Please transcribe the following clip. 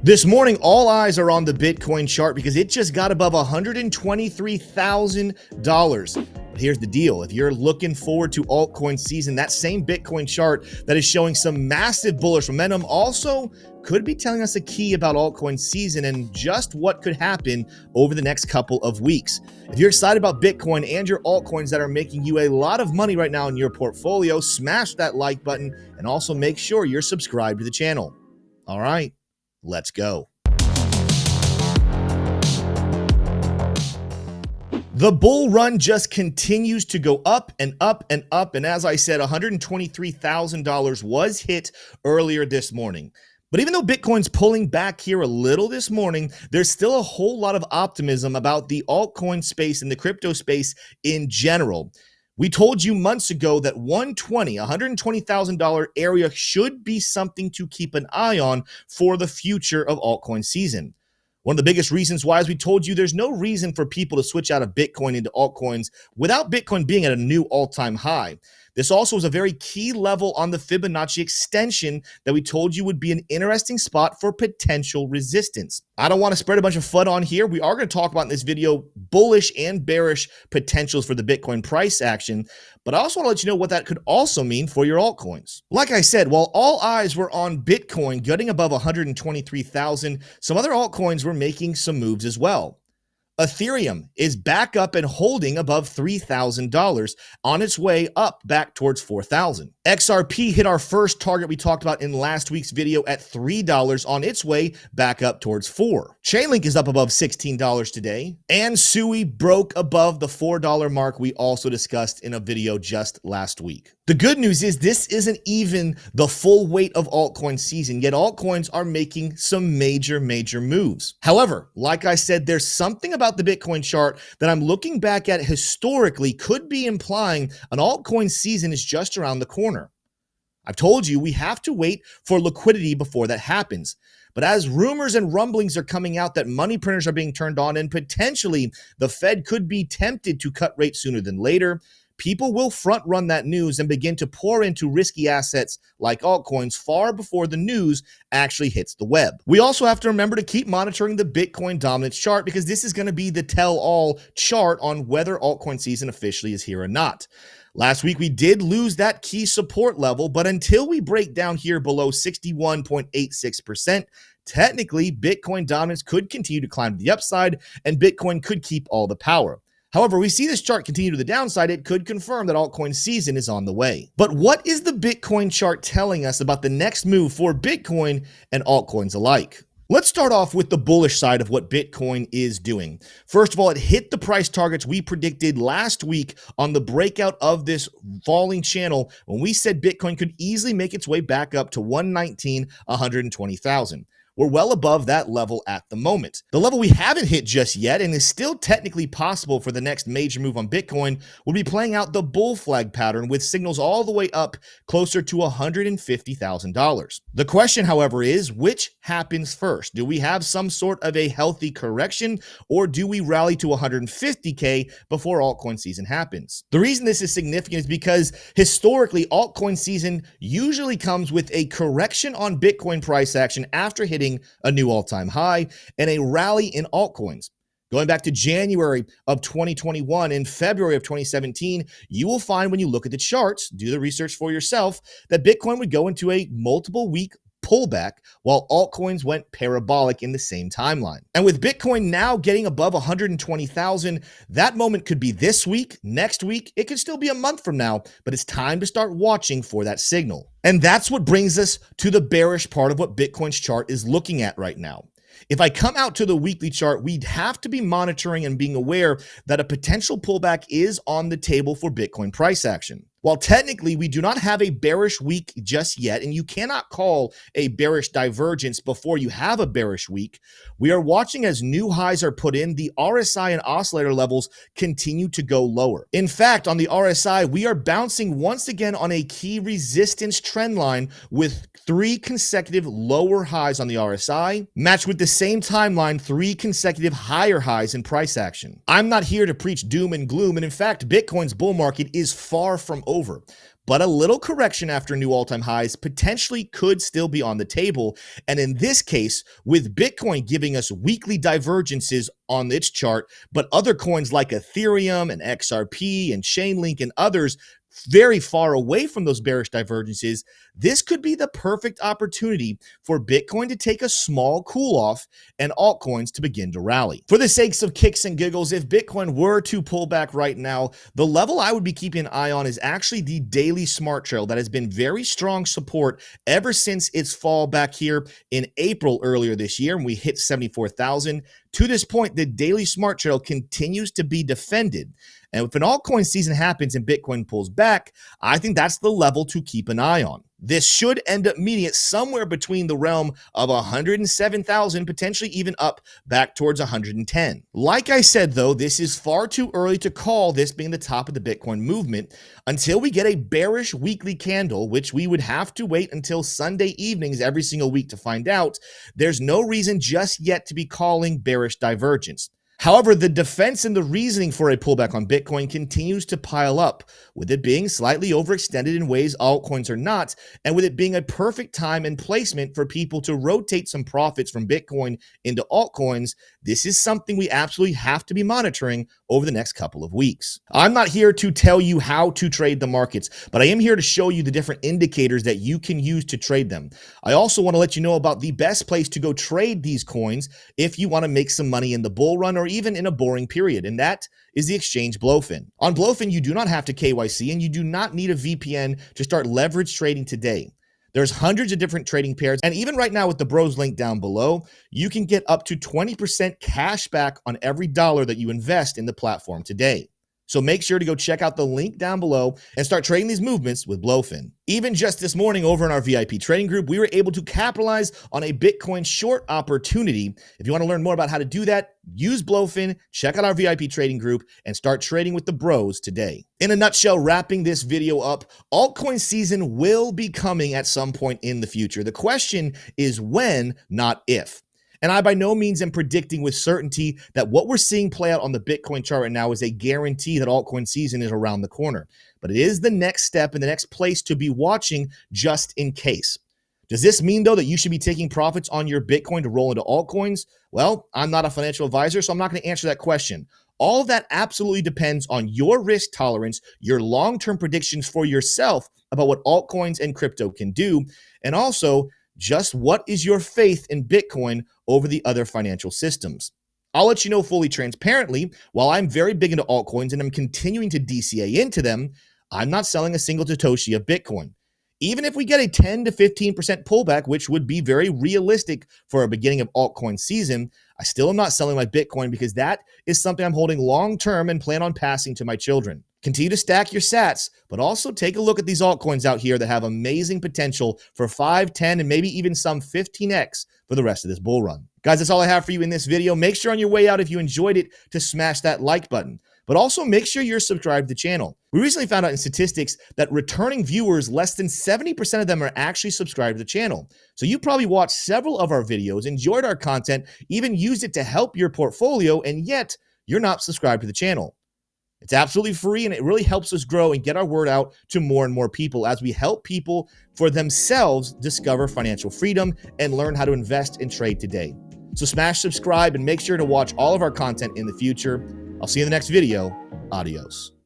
This morning, all eyes are on the Bitcoin chart because it just got above $123,000. But here's the deal. If you're looking forward to altcoin season, that same Bitcoin chart that is showing some massive bullish momentum also could be telling us a key about altcoin season and just what could happen over the next couple of weeks. If you're excited about Bitcoin and your altcoins that are making you a lot of money right now in your portfolio, smash that like button and also make sure you're subscribed to the channel. All right. Let's go. The bull run just continues to go up and up and up. And as I said, $123,000 was hit earlier this morning. But even though Bitcoin's pulling back here a little this morning, there's still a whole lot of optimism about the altcoin space and the crypto space in general. We told you months ago that $120,000 area should be something to keep an eye on for the future of altcoin season. One of the biggest reasons why, as we told you, there's no reason for people to switch out of Bitcoin into altcoins without Bitcoin being at a new all-time high. This also is a very key level on the Fibonacci extension that we told you would be an interesting spot for potential resistance. I don't want to spread a bunch of FUD on here. We are going to talk about in this video bullish and bearish potentials for the Bitcoin price action, but I also want to let you know what that could also mean for your altcoins. Like I said, while all eyes were on Bitcoin getting above 123,000, some other altcoins were making some moves as well. Ethereum is back up and holding above $3,000 on its way up back towards $4,000. XRP hit our first target we talked about in last week's video at $3 on its way back up towards $4. Chainlink is up above $16 today, and Sui broke above the $4 mark we also discussed in a video just last week. The good news is this isn't even the full weight of altcoin season, yet altcoins are making some major moves. However, like I said, there's something about the Bitcoin chart that I'm looking back at historically could be implying an altcoin season is just around the corner. I've told you we have to wait for liquidity before that happens. But as rumors and rumblings are coming out that money printers are being turned on and potentially the Fed could be tempted to cut rates sooner than later, people will front run that news and begin to pour into risky assets like altcoins far before the news actually hits the web. We also have to remember to keep monitoring the Bitcoin Dominance Chart because this is going to be the tell-all chart on whether altcoin season officially is here or not. Last week, we did lose that key support level, but until we break down here below 61.86%, technically, Bitcoin dominance could continue to climb to the upside and Bitcoin could keep all the power. However, we see this chart continue to the downside. It could confirm that altcoin season is on the way. But what is the Bitcoin chart telling us about the next move for Bitcoin and altcoins alike? Let's start off with the bullish side of what Bitcoin is doing. First of all, it hit the price targets we predicted last week on the breakout of this falling channel when we said Bitcoin could easily make its way back up to 120,000. We're well above that level at the moment. The level we haven't hit just yet and is still technically possible for the next major move on Bitcoin will be playing out the bull flag pattern with signals all the way up closer to $150,000. The question, however, is which happens first? Do we have some sort of a healthy correction or do we rally to 150K before altcoin season happens? The reason this is significant is because historically altcoin season usually comes with a correction on Bitcoin price action after hitting a new all-time high and a rally in altcoins. Going back to January of 2021 and February of 2017, you will find when you look at the charts, do the research for yourself, that Bitcoin would go into a multiple week pullback while altcoins went parabolic in the same timeline. And with Bitcoin now getting above 120,000, that moment could be this week, next week, it could still be a month from now, but it's time to start watching for that signal. And that's what brings us to the bearish part of what Bitcoin's chart is looking at right now. If I come out to the weekly chart, we'd have to be monitoring and being aware that a potential pullback is on the table for Bitcoin price action. While technically we do not have a bearish week just yet, and you cannot call a bearish divergence before you have a bearish week, we are watching as new highs are put in, the RSI and oscillator levels continue to go lower. In fact, on the RSI, we are bouncing once again on a key resistance trend line with 3 consecutive lower highs on the RSI, matched with the same timeline, 3 consecutive higher highs in price action. I'm not here to preach doom and gloom, and in fact, Bitcoin's bull market is far from over. but a little correction after new all-time highs potentially could still be on the table. And in this case, with Bitcoin giving us weekly divergences on its chart, but other coins like Ethereum and XRP and Chainlink and others very far away from those bearish divergences, this could be the perfect opportunity for Bitcoin to take a small cool off and altcoins to begin to rally. For the sakes of kicks and giggles, if Bitcoin were to pull back right now, the level I would be keeping an eye on is actually the daily smart trail that has been very strong support ever since its fall back here in April earlier this year, and we hit 74,000. To this point, the daily smart trail continues to be defended. And if an altcoin season happens and Bitcoin pulls back, I think that's the level to keep an eye on. This should end up meeting it somewhere between the realm of 107,000, potentially even up back towards 110. Like I said, though, this is far too early to call this being the top of the Bitcoin movement until we get a bearish weekly candle, which we would have to wait until Sunday evenings every single week to find out. There's no reason just yet to be calling bearish divergence. However, the defense and the reasoning for a pullback on Bitcoin continues to pile up, with it being slightly overextended in ways altcoins are not, and with it being a perfect time and placement for people to rotate some profits from Bitcoin into altcoins. This is something we absolutely have to be monitoring over the next couple of weeks. I'm not here to tell you how to trade the markets, but I am here to show you the different indicators that you can use to trade them. I also want to let you know about the best place to go trade these coins if you want to make some money in the bull run or even in a boring period, and that is the exchange BloFin. On BloFin, you do not have to KYC and you do not need a VPN to start leverage trading today. There's hundreds of different trading pairs, and even right now with the bros link down below, you can get up to 20% cash back on every dollar that you invest in the platform today. So make sure to go check out the link down below and start trading these movements with BloFin. Even just this morning over in our VIP trading group, we were able to capitalize on a Bitcoin short opportunity. If you want to learn more about how to do that, use BloFin, check out our VIP trading group, and start trading with the bros today. In a nutshell, wrapping this video up, altcoin season will be coming at some point in the future. The question is when, not if. And I by no means am predicting with certainty that what we're seeing play out on the Bitcoin chart right now is a guarantee that altcoin season is around the corner. But it is the next step and the next place to be watching just in case. Does this mean, though, that you should be taking profits on your Bitcoin to roll into altcoins? Well, I'm not a financial advisor, so I'm not going to answer that question. All of that absolutely depends on your risk tolerance, your long-term predictions for yourself about what altcoins and crypto can do, and also just what is your faith in Bitcoin over the other financial systems. I'll let you know fully transparently, while I'm very big into altcoins and I'm continuing to DCA into them, I'm not selling a single Satoshi of Bitcoin. Even if we get a 10 to 15% pullback, which would be very realistic for a beginning of altcoin season, I still am not selling my Bitcoin because that is something I'm holding long-term and plan on passing to my children. Continue to stack your sats, but also take a look at these altcoins out here that have amazing potential for 5, 10, and maybe even some 15x for the rest of this bull run. Guys, that's all I have for you in this video. Make sure on your way out, if you enjoyed it, to smash that like button. But also make sure you're subscribed to the channel. We recently found out in statistics that returning viewers, less than 70% of them are actually subscribed to the channel. So you probably watched several of our videos, enjoyed our content, even used it to help your portfolio, and yet you're not subscribed to the channel. It's absolutely free, and it really helps us grow and get our word out to more and more people as we help people for themselves discover financial freedom and learn how to invest and trade today. So smash subscribe and make sure to watch all of our content in the future. I'll see you in the next video. Adios.